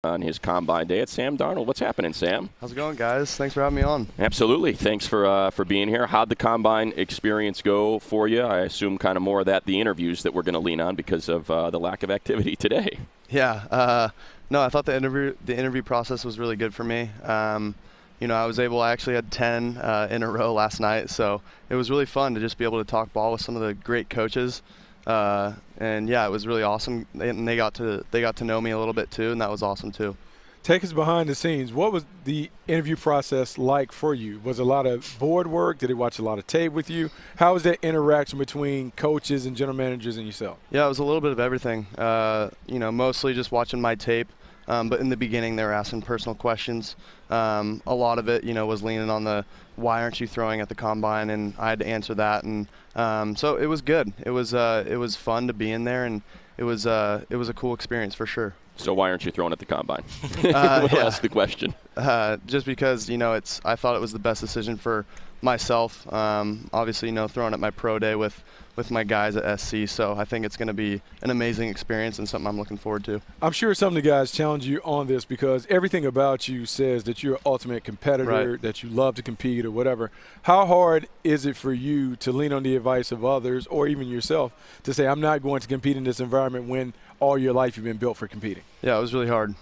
on his combine day. It's Sam Darnold. What's happening, Sam? How's it going, guys? Thanks for having me on. Absolutely. Thanks for being here. How'd the combine experience go for you? I assume kind of more of that, the interviews that we're going to lean on because of the lack of activity today. Yeah. No, I thought the interview process was really good for me. I actually had 10 in a row last night, so it was really fun to just be able to talk ball with some of the great coaches. And yeah, it was really awesome, and they got to know me a little bit too, and that was awesome too. Take us behind the scenes. What was the interview process like for you? Was it a lot of board work? Did they watch a lot of tape with you? How was that interaction between coaches and general managers and yourself? Yeah, it was a little bit of everything. Mostly just watching my tape. But in the beginning, they were asking personal questions. A lot of it, was leaning on the why aren't you throwing at the combine, and I had to answer that. And so it was good. It was fun to be in there, and it was a cool experience for sure. So why aren't you throwing at the combine? We'll ask the question. Just because I thought it was the best decision for myself. Obviously, throwing at my pro day with my guys at SC, so I think it's going to be an amazing experience and something I'm looking forward to. I'm sure some of the guys challenge you on this because everything about you says that you're an ultimate competitor, right, that you love to compete or whatever. How hard is it for you to lean on the advice of others or even yourself to say, I'm not going to compete in this environment when all your life you've been built for competing? Yeah, it was really hard.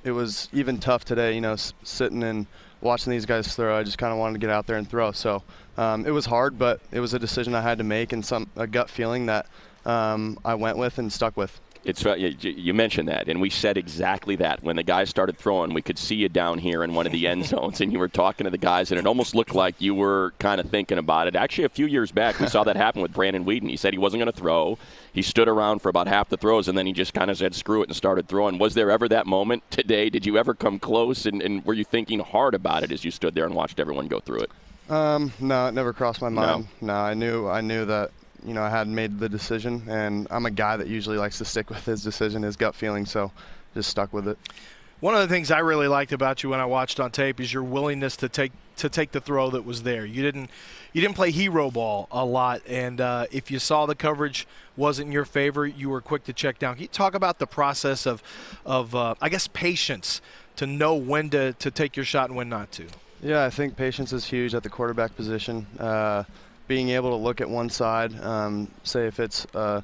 It was even tough today, sitting and watching these guys throw. I just kind of wanted to get out there and throw. So it was hard, but it was a decision I had to make and a gut feeling that I went with and stuck with. You mentioned that, and we said exactly that. When the guys started throwing, we could see you down here in one of the end zones, and you were talking to the guys, and it almost looked like you were kind of thinking about it. Actually, a few years back, we saw that happen with Brandon Whedon. He said he wasn't going to throw. He stood around for about half the throws, and then he just kind of said, screw it, and started throwing. Was there ever that moment today? Did you ever come close, and were you thinking hard about it as you stood there and watched everyone go through it? No, it never crossed my mind. No, I knew that I hadn't made the decision, and I'm a guy that usually likes to stick with his decision, his gut feeling, so just stuck with it. One of the things I really liked about you when I watched on tape is your willingness to take the throw that was there. You didn't play hero ball a lot, and if you saw the coverage wasn't in your favor, you were quick to check down. Can you talk about the process of I guess, patience to know when to take your shot and when not to? Yeah, I think patience is huge at the quarterback position. Being able to look at one side, say if it's a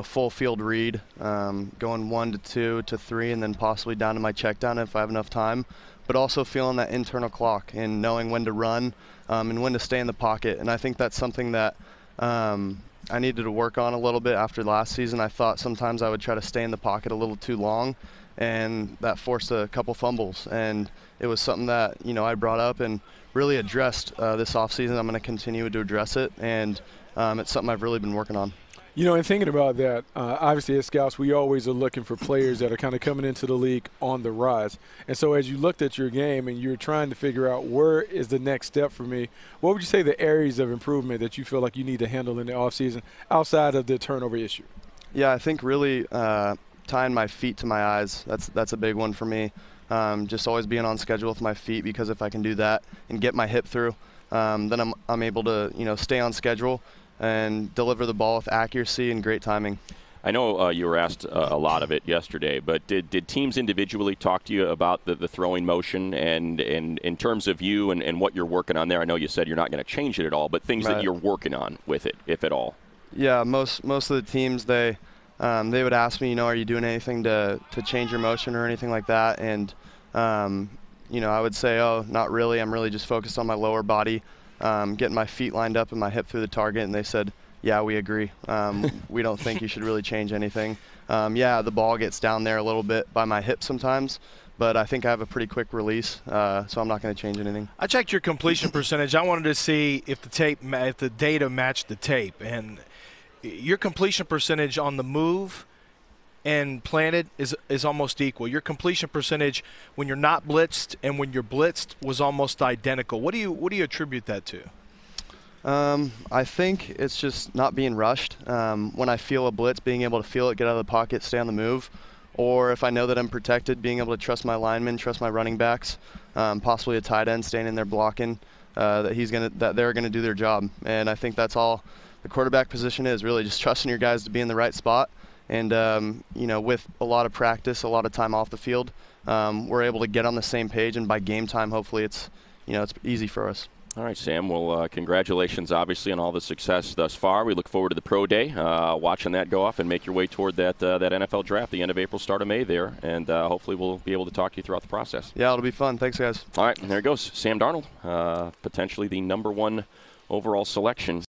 full field read, going 1 to 2 to 3, and then possibly down to my check down if I have enough time, but also feeling that internal clock and knowing when to run and when to stay in the pocket. And I think that's something that I needed to work on a little bit after last season. I thought sometimes I would try to stay in the pocket a little too long, and that forced a couple fumbles. And it was something that I brought up and really addressed this offseason. I'm going to continue to address it, and it's something I've really been working on. And thinking about that, obviously as scouts, we always are looking for players that are kind of coming into the league on the rise. And so as you looked at your game and you're trying to figure out where is the next step for me, what would you say the areas of improvement that you feel like you need to handle in the offseason outside of the turnover issue? Yeah, I think really tying my feet to my eyes, that's a big one for me. Just always being on schedule with my feet, because if I can do that and get my hip through, then I'm able to stay on schedule and deliver the ball with accuracy and great timing. I know you were asked a lot of it yesterday, but did teams individually talk to you about the throwing motion and in terms of you and what you're working on there? I know you said you're not going to change it at all, but things that you're working on with it, if at all. Yeah, most of the teams, they would ask me, are you doing anything to change your motion or anything like that? And I would say, oh, not really. I'm really just focused on my lower body, getting my feet lined up and my hip through the target. And they said, yeah, we agree. We don't think you should really change anything. Yeah, the ball gets down there a little bit by my hip sometimes, but I think I have a pretty quick release, so I'm not going to change anything. I checked your completion percentage. I wanted to see if the data matched the tape, and your completion percentage on the move and planted is almost equal. Your completion percentage when you're not blitzed and when you're blitzed was almost identical. What do you attribute that to? I think it's just not being rushed. When I feel a blitz, being able to feel it, get out of the pocket, stay on the move. Or if I know that I'm protected, being able to trust my linemen, trust my running backs, possibly a tight end standing there blocking, that they're gonna do their job. And I think that's all the quarterback position is, really just trusting your guys to be in the right spot And with a lot of practice, a lot of time off the field, we're able to get on the same page, and by game time, hopefully it's easy for us. All right, Sam. Well, congratulations, obviously, on all the success thus far. We look forward to the Pro Day, watching that go off and make your way toward that NFL draft, the end of April, start of May there, and hopefully we'll be able to talk to you throughout the process. Yeah, it'll be fun. Thanks, guys. All right, and there it goes. Sam Darnold, potentially the #1 overall selection